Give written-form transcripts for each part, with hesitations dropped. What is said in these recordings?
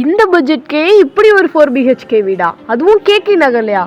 இந்த பட்ஜெட்கே இப்படி ஒரு 4 BHK வீடா, அதுவும் கேகே நகர்லையா?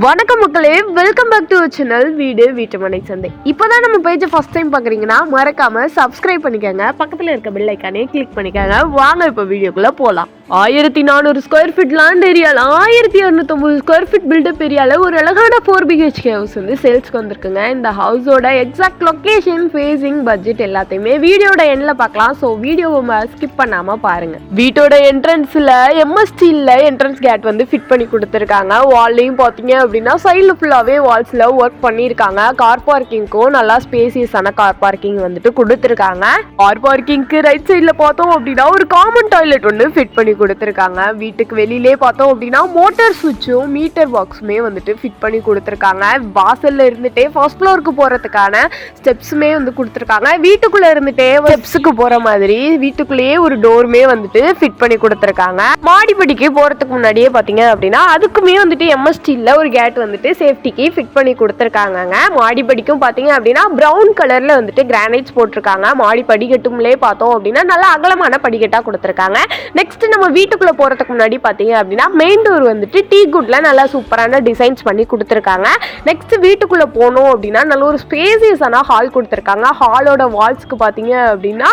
வணக்கம் மக்களே, வெல்கம் பேக் டு சேனல் வீடு வீட்டு மனை சந்தை. இப்போதான் நம்ம பேஜை ஃபர்ஸ்ட் டைம் பார்க்குறீங்கன்னா மறக்காம சப்ஸ்கிரைப் பண்ணிக்கோங்க, பக்கத்தில் இருக்க பெல் ஐக்கானே கிளிக் பண்ணிக்கோங்க. வாங்க இப்போ வீடியோக்குள்ளே போகலாம். 1400 ஸ்கொயர் ஃபீட் லேண்ட் ஏரியாவில் 1250 ஸ்கொயர் ஃபீட் பில்டப் ஏரியாவில் ஒரு அழகான 4 BHK ஹவுஸ் வந்து சேல்ஸ்க்கு வந்திருக்குங்க. இந்த ஹவுஸோட எக்ஸாக்ட் லொக்கேஷன், ஃபேஸிங், பட்ஜெட் எல்லாத்தையுமே வீடியோட எண்ணில் பார்க்கலாம். ஸோ வீடியோவை ஸ்கிப் பண்ணாமல் பாருங்கள். வீட்டோட என்ட்ரன்ஸில் எம்எஸ்டியில் என்ட்ரன்ஸ் கேட் வந்து ஃபிட் பண்ணி கொடுத்துருக்காங்க. வால்லையும் பார்த்தீங்க அப்படின்னா சைடில் ஃபுல்லாகவே வால்ஸில் ஒர்க் பண்ணியிருக்காங்க. கார் பார்க்கிங்க்கும் நல்லா ஸ்பேசியஸான கார் பார்க்கிங் வந்துட்டு கொடுத்துருக்காங்க. கார் பார்க்கிங்க்கு ரைட் சைடில் பார்த்தோம் அப்படின்னா ஒரு காமன் டாய்லெட் ஒன்று ஃபிட் பண்ணி கொடுத்துருக்காங்க. வீட்டுக்கு வெளியிலே பார்த்தோம் அப்படின்னா மோட்டார் சுவிட்சும் மீட்டர் பாக்ஸுமே வந்துட்டு ஃபிட் பண்ணி கொடுத்துருக்காங்க. வாசல்ல இருந்துட்டே ஃபர்ஸ்ட் ஃப்ளோருக்கு போகிறதுக்கான ஸ்டெப்ஸுமே வந்து கொடுத்துருக்காங்க. வீட்டுக்குள்ளே இருந்துட்டே ஸ்டெப்ஸுக்கு போகிற மாதிரி வீட்டுக்குள்ளேயே ஒரு டோருமே வந்துட்டு ஃபிட் பண்ணி கொடுத்துருக்காங்க. மாடிப்படிக்கு போகிறதுக்கு முன்னாடியே பார்த்தீங்க அப்படின்னா அதுக்குமே வந்துட்டு எம்எஸ்டியில் ஒரு கேட் வந்துட்டு சேஃப்டிக்கு ஃபிட் பண்ணி கொடுத்துருக்காங்க. மாடிப்படிக்கும் பார்த்தீங்க அப்படின்னா ப்ரௌன் கலரில் வந்துட்டு கிரானைட்ஸ் போட்டிருக்காங்க. மாடி படிக்கட்டும்லே பார்த்தோம் அப்படின்னா நல்லா அகலமான படிக்கட்டாக கொடுத்துருக்காங்க. நெக்ஸ்ட் நம்ம வீட்டுக்குள்ள போறதுக்கு முன்னாடி பாத்தீங்க அப்படின்னா மெயின் டோர் வந்துட்டு டீ குட்ல நல்லா சூப்பரான டிசைன்ஸ் பண்ணி கொடுத்துருக்காங்க. நெக்ஸ்ட் வீட்டுக்குள்ள போனோம் அப்படின்னா நல்ல ஒரு ஸ்பேசியஸான ஹால் கொடுத்துருக்காங்க. ஹாலோட வால்ஸ்க்கு பாத்தீங்க அப்படின்னா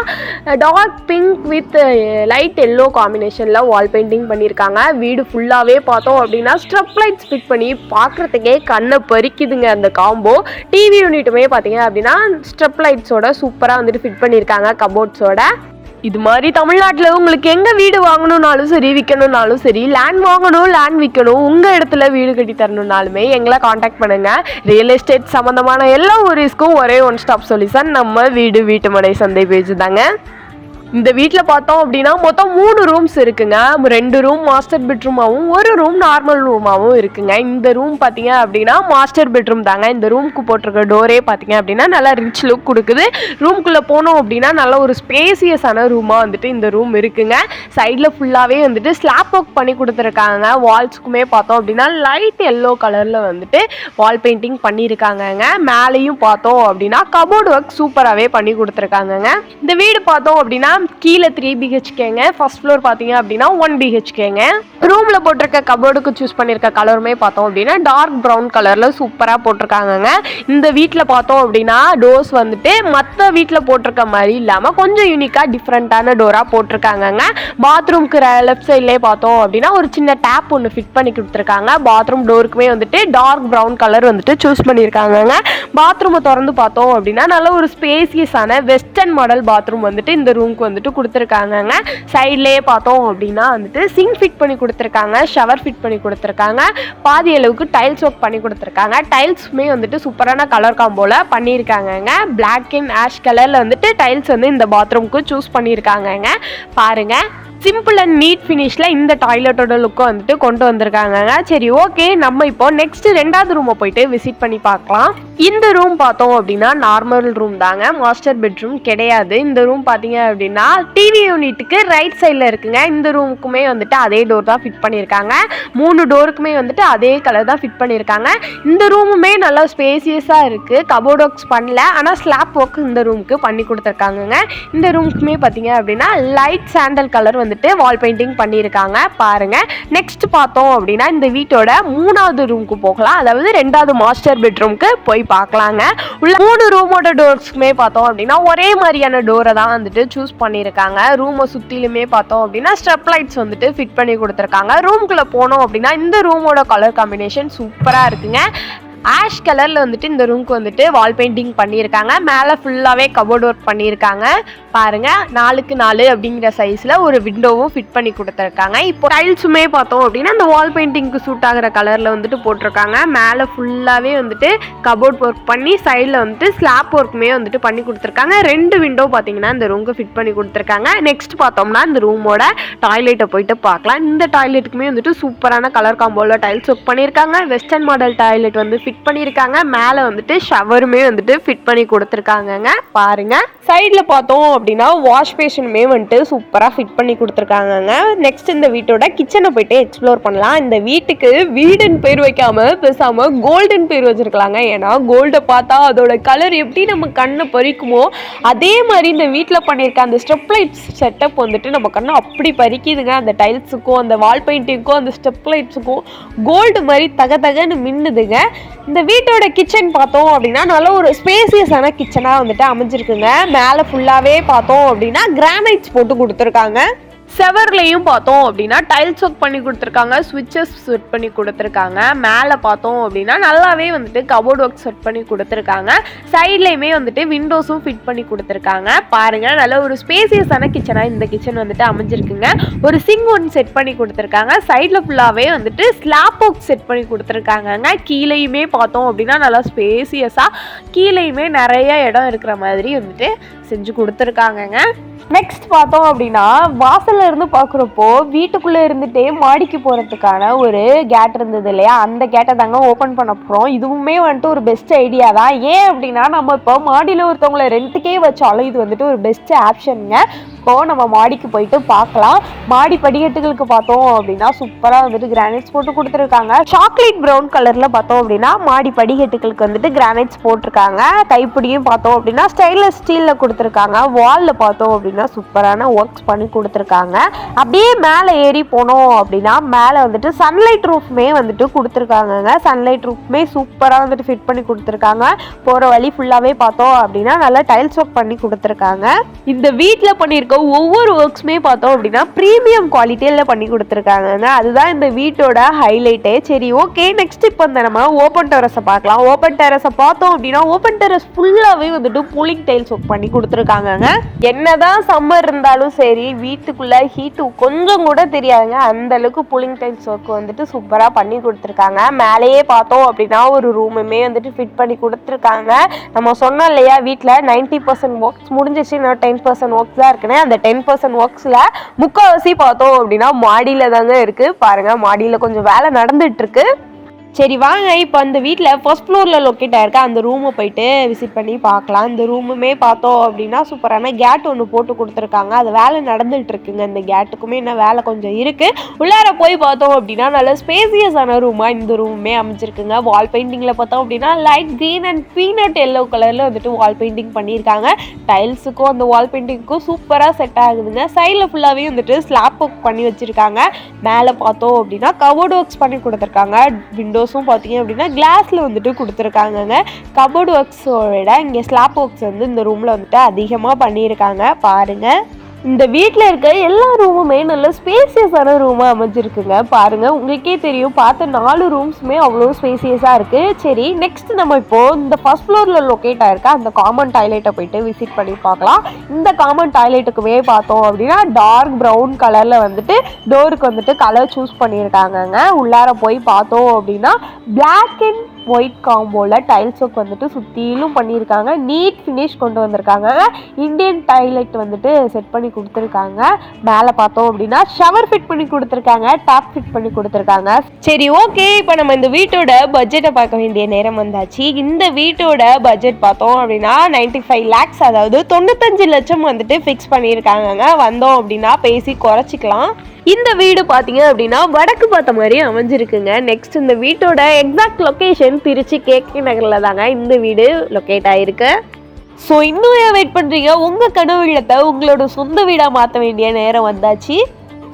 dark pink with light yellow காம்பினேஷன்ல வால் பெயிண்டிங் பண்ணியிருக்காங்க. வீடு ஃபுல்லாவே பார்த்தோம் அப்படின்னா ஸ்ட்ரப் லைட்ஸ் ஃபிட் பண்ணி பார்க்கறதுக்கே கண்ணை பறிக்குதுங்க அந்த காம்போ. டிவி யூனிட்டுமே பார்த்தீங்க அப்படின்னா ஸ்ட்ரப் லைட்ஸோட சூப்பராக வந்துட்டு ஃபிட் பண்ணியிருக்காங்க கபோர்ட்ஸோட. இது மாதிரி தமிழ்நாட்டில் உங்களுக்கு எங்கே வீடு வாங்கணும்னாலும் சரி, விற்கணும்னாலும் சரி, லேண்ட் வாங்கணும், லேண்ட் விற்கணும், உங்கள் இடத்துல வீடு கட்டி தரணும்னாலுமே எங்களை காண்டாக்ட் பண்ணுங்கள். ரியல் எஸ்டேட் சம்மந்தமான எல்லா ஒரேஸ்க்கும் ஒரே ஒன் ஸ்டாப் சொல்யூஷன் நம்ம வீடு வீட்டு மனை சந்தை பேஜ் தாங்க. இந்த வீட்டில் பார்த்தோம் அப்படின்னா மொத்தம் 3 ரூம்ஸ் இருக்குங்க. 2 ரூம் மாஸ்டர் பெட்ரூமாகவும் 1 ரூம் நார்மல் ரூமாகவும் இருக்குங்க. இந்த ரூம் பார்த்தீங்க அப்படின்னா மாஸ்டர் பெட்ரூம் தாங்க. இந்த ரூமுக்கு போட்டிருக்க டோரே பார்த்தீங்க அப்படின்னா நல்லா ரிச் லுக் கொடுக்குது. ரூம்குள்ளே போனோம் அப்படின்னா நல்ல ஒரு ஸ்பேசியஸான ரூமாக வந்துட்டு இந்த ரூம் இருக்குங்க. சைடில் ஃபுல்லாகவே வந்துட்டு ஸ்லாப் ஒர்க் பண்ணி கொடுத்துருக்காங்க. வால்ஸுக்குமே பார்த்தோம் அப்படின்னா லைட் எல்லோ கலரில் வந்துட்டு வால் பெயிண்டிங் பண்ணியிருக்காங்கங்க. மேலேயும் பார்த்தோம் அப்படின்னா கபோர்டு ஒர்க் சூப்பராகவே பண்ணி கொடுத்துருக்காங்கங்க. இந்த வீடு பார்த்தோம் அப்படின்னா கீழே 3 BHKங்க. ஃபர்ஸ்ட் ஃப்ளோர் பார்த்தீங்க அப்படின்னா 1 BHKங்க. ரூம்ல போட்டிருக்க கபோர்டுக்கு சூஸ் பண்ணியிருக்க கலருமே பார்த்தோம் அப்படின்னா டார்க் ப்ரௌன் கலர்ல சூப்பராக போட்டிருக்காங்கங்க. இந்த வீட்டில் பார்த்தோம் அப்படின்னா டோர்ஸ் வந்துட்டு மற்ற வீட்டில் போட்டிருக்க மாதிரி இல்லாமல் கொஞ்சம் யூனிக்காக டிஃப்ரெண்ட்டான டோராக போட்டிருக்காங்கங்க. பாத்ரூம்க்கு லெஃப்ட் சைட்லேயே பார்த்தோம் அப்படின்னா ஒரு சின்ன டேப் ஒன்று ஃபிட் பண்ணி கொடுத்துருக்காங்க. பாத்ரூம் டோருக்குமே வந்துட்டு டார்க் ப்ரௌன் கலர் வந்துட்டு சூஸ் பண்ணியிருக்காங்கங்க. பாத்ரூமை திறந்து பார்த்தோம் அப்படின்னா நல்ல ஒரு ஸ்பேசியஸான வெஸ்டர்ன் மாடல் பாத்ரூம் வந்துட்டு இந்த ரூமுக்கு வந்துட்டு கொடுத்துருக்காங்கங்க. சைட்லேயே பார்த்தோம் அப்படின்னா வந்துட்டு சிங்க் ஃபிட் பண்ணி கொடுத்துருக்காங்க, ஷவர் ஃபிட் பண்ணி கொடுத்துருக்காங்க. பாதி அளவுக்கு டைல்ஸ் ஒர்க் பண்ணி கொடுத்துருக்காங்க. டைல்ஸுமே வந்துட்டு சூப்பரான கலர் காம்போல பண்ணியிருக்காங்கங்க. பிளாக் அண்ட் ஆஷ் கலரில் வந்துட்டு டைல்ஸ் வந்து இந்த பாத்ரூமுக்கு சூஸ் பண்ணியிருக்காங்கங்க. பாருங்க, சிம்பிள் அண்ட் நீட் ஃபினிஷில் இந்த டாய்லெட்டோட லுக்கை வந்துட்டு கொண்டு வந்திருக்காங்க. சரி, ஓகே, நம்ம இப்போ நெக்ஸ்ட் 2வது ரூமை போயிட்டு விசிட் பண்ணி பார்க்கலாம். இந்த ரூம் பார்த்தோம் அப்படின்னா நார்மல் ரூம் தாங்க, மாஸ்டர் பெட்ரூம் கிடையாது. இந்த ரூம் பார்த்தீங்க அப்படின்னா டிவி யூனிட்டுக்கு ரைட் சைடில் இருக்குங்க. இந்த ரூமுக்குமே வந்துட்டு அதே டோர் தான் ஃபிட் பண்ணியிருக்காங்க. 3 டோருக்குமே வந்துட்டு அதே கலர் தான் ஃபிட் பண்ணியிருக்காங்க. இந்த ரூமுமே நல்லா ஸ்பேசியஸாக இருக்குது. கபோர்ட் ஒர்க்ஸ் பண்ணல, ஆனால் ஸ்லாப் ஒர்க் இந்த ரூமுக்கு பண்ணி கொடுத்துருக்காங்கங்க. இந்த ரூமுக்குமே பார்த்தீங்க அப்படின்னா லைட் சாண்டல் கலர் வந்துட்டு வால் பெயிண்டிங் பண்ணியிருக்காங்க. பாருங்க, நெக்ஸ்ட் பார்த்தோம் அப்படின்னா இந்த வீட்டோட 3வது ரூமுக்கு போகலாம். அதாவது 2வது மாஸ்டர் பெட்ரூமுக்கு போய் பார்க்கலாங்க. உள்ள 3 ரூமோட டோர்ஸ்க்குமே பார்த்தோம் அப்படின்னா ஒரே மாதிரியான டோரை தான் வந்துட்டு சூஸ் பண்ணியிருக்காங்க. ரூமை சுற்றிலுமே பார்த்தோம் அப்படின்னா ஸ்ட்ரப் லைட்ஸ் வந்துட்டு ஃபிட் பண்ணி கொடுத்துருக்காங்க. ரூம்குள்ளே போனோம் அப்படின்னா இந்த ரூமோட கலர் காம்பினேஷன் சூப்பராக இருக்குங்க. ஆஷ் கலரில் வந்துட்டு இந்த ரூமுக்கு வந்துட்டு வால் பெயிண்டிங் பண்ணியிருக்காங்க. மேலே ஃபுல்லாகவே கபோர்ட் ஒர்க் பண்ணியிருக்காங்க. பாருங்கள், 4க்கு 4 அப்படிங்கிற சைஸில் ஒரு விண்டோவும் ஃபிட் பண்ணி கொடுத்துருக்காங்க. இப்போ டைல்ஸுமே பார்த்தோம் அப்படின்னா இந்த வால் பெயிண்டிங்க்கு சூட் ஆகிற கலரில் வந்துட்டு போட்டிருக்காங்க. மேலே ஃபுல்லாகவே வந்துட்டு கபோர்ட் ஒர்க் பண்ணி சைடில் வந்துட்டு ஸ்லாப் ஒர்க்குமே வந்துட்டு பண்ணி கொடுத்துருக்காங்க. 2 விண்டோ பார்த்தீங்கன்னா இந்த ரூமுக்கு ஃபிட் பண்ணி கொடுத்துருக்காங்க. நெக்ஸ்ட் பார்த்தோம்னா இந்த ரூமோட டாய்லெட்டை போயிட்டு பார்க்கலாம். இந்த டாய்லெட்டுக்குமே வந்துட்டு சூப்பரான கலர் காம்போவில் டைல்ஸ் ஒர்க் பண்ணியிருக்காங்க. வெஸ்டர்ன் மாடல் டாய்லெட் வந்து ஃபிட் பண்ணியிருக்காங்க. மேலே வந்துட்டு ஷவருமே வந்துட்டு ஃபிட் பண்ணி கொடுத்துருக்காங்கங்க. பாருங்க. சைடில் பார்த்தோம் அப்படின்னா வாஷ் பேஷனுமே வந்துட்டு சூப்பராக ஃபிட் பண்ணி கொடுத்துருக்காங்கங்க. நெக்ஸ்ட் இந்த வீட்டோட கிச்சனை போயிட்டு எக்ஸ்ப்ளோர் பண்ணலாம். இந்த வீட்டுக்கு வீடுன்னு பேர் வைக்காம பேசாமல் கோல்டன் பேர் வச்சிருக்கலாங்க. ஏன்னா கோல்டை பார்த்தா அதோட கலர் எப்படி நம்ம கண்ணை பறிக்குமோ அதே மாதிரி இந்த வீட்டில் பண்ணியிருக்க அந்த ஸ்டெப் லைட்ஸ் செட்டப் வந்துட்டு நம்ம கண்ணை அப்படி பறிக்குதுங்க. அந்த டைல்ஸுக்கும் அந்த வால் பெயிண்டிங்க்கும் அந்த ஸ்டெப் லைட்ஸுக்கும் கோல்டு மாதிரி தகன்னு மின்னுதுங்க. இந்த வீட்டோட கிச்சன் பார்த்தோம் அப்படின்னா நல்ல ஒரு ஸ்பேசியஸான கிச்சனாக வந்துட்டு அமைஞ்சிருக்குங்க. மேலே ஃபுல்லாகவே பார்த்தோம் அப்படின்னா கிரானைட்ஸ் போட்டு கொடுத்துருக்காங்க. செவர்லையும் பார்த்தோம் அப்படின்னா டைல்ஸ் ஒர்க் பண்ணி கொடுத்துருக்காங்க. ஸ்விட்சஸ் செட் பண்ணி கொடுத்துருக்காங்க. மேலே பார்த்தோம் அப்படின்னா நல்லாவே வந்துட்டு கபோர்ட் ஒர்க் செட் பண்ணி கொடுத்துருக்காங்க. சைட்லையுமே வந்துட்டு விண்டோஸும் ஃபிட் பண்ணி கொடுத்துருக்காங்க. பாருங்கள், நல்ல ஒரு ஸ்பேசியஸான கிச்சனாக இந்த கிச்சன் வந்துட்டு அமைஞ்சிருக்குங்க. ஒரு சிங்க் ஒன்று செட் பண்ணி கொடுத்துருக்காங்க. சைடில் ஃபுல்லாகவே வந்துட்டு ஸ்லாப் ஒர்க் செட் பண்ணி கொடுத்துருக்காங்கங்க. கீழேயுமே பார்த்தோம் அப்படின்னா நல்லா ஸ்பேசியஸாக கீழேயுமே நிறைய இடம் இருக்கிற மாதிரி வந்துட்டு செஞ்சு கொடுத்துருக்காங்கங்க. நெக்ஸ்ட் பார்த்தோம் அப்படின்னா வாசல்ல இருந்து பார்க்குறப்போ வீட்டுக்குள்ளே இருந்துகிட்டே மாடிக்கு போகிறதுக்கான ஒரு கேட் இருந்தது இல்லையா, அந்த கேட்டை தாங்க ஓப்பன் பண்ண போகிறோம். இதுவுமே வந்துட்டு ஒரு பெஸ்ட் ஐடியா தான். ஏன் அப்படின்னா நம்ம இப்போ மாடியில் ஒருத்தவங்களை ரெண்ட்டுக்கே வச்சாலும் இது வந்துட்டு ஒரு பெஸ்ட் ஆப்ஷனுங்க. இப்போது நம்ம மாடிக்கு போயிட்டு பார்க்கலாம். மாடி படிக்கட்டுகளுக்கு பார்த்தோம் அப்படின்னா சூப்பராக வந்துட்டு கிரானைட்ஸ் போட்டு கொடுத்துருக்காங்க. சாக்லேட் ப்ரௌன் கலரில் பார்த்தோம் அப்படின்னா மாடி படிக்கட்டுகளுக்கு வந்துட்டு கிரானைட்ஸ் போட்டிருக்காங்க. கைப்பிடியும் பார்த்தோம் அப்படின்னா ஸ்டைன்லெஸ் ஸ்டீலில் கொடுத்துருக்காங்க. வாலில் பார்த்தோம் அப்படின்னா சூப்பரான ஒர்க்ஸ் பண்ணி கொடுத்துருக்காங்க. அப்படியே மேலே ஏறி போனோம் அப்படின்னா மேலே வந்துட்டு சன்லைட் ரூஃப்மே வந்துட்டு கொடுத்துருக்காங்கங்க. சன்லைட் ரூஃப்மே சூப்பராக வந்துட்டு ஃபிட் பண்ணி கொடுத்துருக்காங்க. போகிற வழி ஃபுல்லாகவே பார்த்தோம் அப்படின்னா நல்லா டைல்ஸ் ஒர்க் பண்ணி கொடுத்துருக்காங்க. இந்த வீட்டில் பண்ணியிருக்க ஒவ்வொரு ஒர்க்ஸுமே பார்த்தோம் அப்படின்னா ப்ரீமியம் குவாலிட்டியில் பண்ணி கொடுத்துருக்காங்க. அதுதான் இந்த வீட்டோட ஹைலைட்டே. சரி, ஓகே, நெக்ஸ்ட் இப்போ நம்ம ஓப்பன் டெரஸை பார்க்கலாம். ஓப்பன் டெரஸை பார்த்தோம் அப்படின்னா ஓப்பன் டெரஸ் ஃபுல்லாகவே வந்துட்டு கூலிங் டைல்ஸ் ஒர்க் பண்ணி கொடுத்துருக்காங்கங்க. என்னதான் சம்மர் இருந்தாலும் சரி வீட்டுக்குள்ளே ஹீட்டு கொஞ்சம் கூட தெரியாதுங்க. அந்த அளவுக்கு கூலிங் டைல்ஸ் ஒர்க் வந்துட்டு சூப்பராக பண்ணி கொடுத்துருக்காங்க. மேலேயே பார்த்தோம் அப்படின்னா ஒரு ரூமுமே வந்துட்டு ஃபிட் பண்ணி கொடுத்துருக்காங்க. நம்ம சொன்னோம் இல்லையா வீட்டில் 90% ஒர்க்ஸ் முடிஞ்சிச்சு, இன்னும் 10% ஒர்க்ஸ் தான் இருக்குன்னு. அந்த 10% ஒர்க்ஸில் முக்கால்வாசி பார்த்தோம் அப்படின்னா மாடியில் தாங்க இருக்குது. பாருங்கள், மாடியில் கொஞ்சம் வேலை நடந்துட்டு இருக்கு. சரி வாங்க, இப்போ அந்த வீட்டில் ஃபர்ஸ்ட் ஃப்ளோரில் லொக்கேட் ஆகிருக்க அந்த ரூமை போயிட்டு விசிட் பண்ணி பார்க்கலாம். இந்த ரூமுமே பார்த்தோம் அப்படின்னா சூப்பரான கேட் ஒன்று போட்டு கொடுத்துருக்காங்க. அது வேலை நடந்துகிட்டு இருக்குங்க. இந்த கேட்டுக்குமே இன்னும் வேலை கொஞ்சம் இருக்குது. உள்ளார போய் பார்த்தோம் அப்படின்னா நல்ல ஸ்பேசியஸான ரூமாக இந்த ரூமுமே அமைச்சிருக்குங்க. வால் பெயிண்டிங்கில் பார்த்தோம் அப்படின்னா light green and peanut yellow கலரில் வந்துட்டு வால் பெயிண்டிங் பண்ணியிருக்காங்க. டைல்ஸுக்கும் அந்த வால் பெயிண்டிங்க்கும் சூப்பராக செட் ஆகுதுங்க. சைடில் ஃபுல்லாகவே வந்துட்டு ஸ்லாப் ஒர்க் பண்ணி வச்சுருக்காங்க. மேலே பார்த்தோம் அப்படின்னா கபோர்ட் ஒர்க்ஸ் பண்ணி கொடுத்துருக்காங்க. விண்டோஸும் பார்த்தீங்க அப்படின்னா கிளாஸில் வந்துட்டு கொடுத்துருக்காங்கங்க. கபோர்டு ஒர்க்ஸோட இங்கே ஸ்லாப் ஒர்க்ஸ் வந்து இந்த ரூமில் வந்துட்டு அதிகமாக பண்ணியிருக்காங்க. பாருங்கள், இந்த வீட்டில் இருக்க எல்லா ரூமுமே நல்ல ஸ்பேசியஸான ரூமாக அமைஞ்சிருக்குங்க. பாருங்கள், உங்களுக்கே தெரியும், பார்த்த 4 ரூம்ஸுமே அவ்வளோ ஸ்பேசியஸாக இருக்குது. சரி, நெக்ஸ்ட் நம்ம இப்போது இந்த ஃபர்ஸ்ட் ஃப்ளோரில் லொக்கேட் ஆகிருக்க அந்த காமன் டாய்லெட்டை போயிட்டு விசிட் பண்ணி பார்க்கலாம். இந்த காமன் டாய்லெட்டுக்குமே பார்த்தோம் அப்படின்னா டார்க் ப்ரௌன் கலரில் வந்துட்டு டோருக்கு வந்துட்டு கலர் சூஸ் பண்ணியிருக்காங்கங்க. உள்ளார போய் பார்த்தோம் அப்படின்னா பிளாக் அண்ட் ஒயிட் காம்போவில் டைல்ஸ் ஒர்க் வந்துட்டு சுற்றிலும் பண்ணியிருக்காங்க. நீட் ஃபினிஷ் கொண்டு வந்திருக்காங்க. இந்தியன் டாய்லெட் வந்துட்டு செட் பண்ணி கொடுத்துருக்காங்க. மேலே பார்த்தோம் அப்படின்னா ஷவர் ஃபிட் பண்ணி கொடுத்துருக்காங்க. டேப் ஃபிட் பண்ணி கொடுத்துருக்காங்க. சரி, ஓகே, இப்போ நம்ம இந்த வீட்டோட பட்ஜெட்டை பார்க்க வேண்டிய நேரம் வந்தாச்சு. இந்த வீட்டோட பட்ஜெட் பார்த்தோம் அப்படின்னா 95 lakhs, அதாவது 95 லட்சம் வந்துட்டு ஃபிக்ஸ் பண்ணியிருக்காங்க. வந்தோம் அப்படின்னா பேசி குறைச்சிக்கலாம். இந்த வீடு பார்த்தீங்க அப்படின்னா வடக்கு பார்த்த மாதிரி அமைஞ்சிருக்குங்க. நெக்ஸ்ட் இந்த வீட்டோட எக்ஸாக்ட் லொக்கேஷன் திருச்சி கேகே நகரில் தாங்க இந்த வீடு லொக்கேட் ஆகிருக்கு. ஸோ இன்னும் வெயிட் பண்ணுறீங்க? உங்கள் கனவு இல்லத்தை உங்களோட சொந்த வீடாக மாற்ற வேண்டிய நேரம் வந்தாச்சு.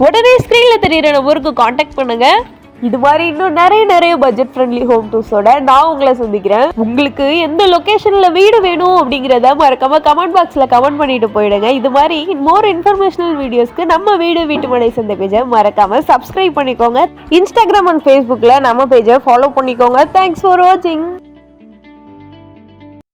உடனே ஸ்க்ரீனில் தெரிகிற நம்பருக்கு காண்டாக்ட் பண்ணுங்கள். இது மாதிரி இன்னும் நிறைய பட்ஜெட் ஃப்ரெண்ட்லி ஹோம் டூர்ஸோட நான் உங்களை சந்திக்கிறேன். உங்களுக்கு எந்த லொக்கேஷனில் வீடு வேணும் அப்படிங்கிறத மறக்காம கமெண்ட் பாக்ஸில் கமெண்ட் பண்ணிட்டு போயிடுங்க. இது மாதிரி மோர் இன்ஃபர்மேஷனல் வீடியோஸ்க்கு நம்ம வீட்டு மனை சந்தை பேஜை மறக்காம சப்ஸ்கிரைப் பண்ணிக்கோங்க. இன்ஸ்டாகிராம் அண்ட் ஃபேஸ்புக்கில் நம்ம பேஜை ஃபாலோ பண்ணிக்கோங்க. தேங்க்ஸ் ஃபார் வாட்சிங்.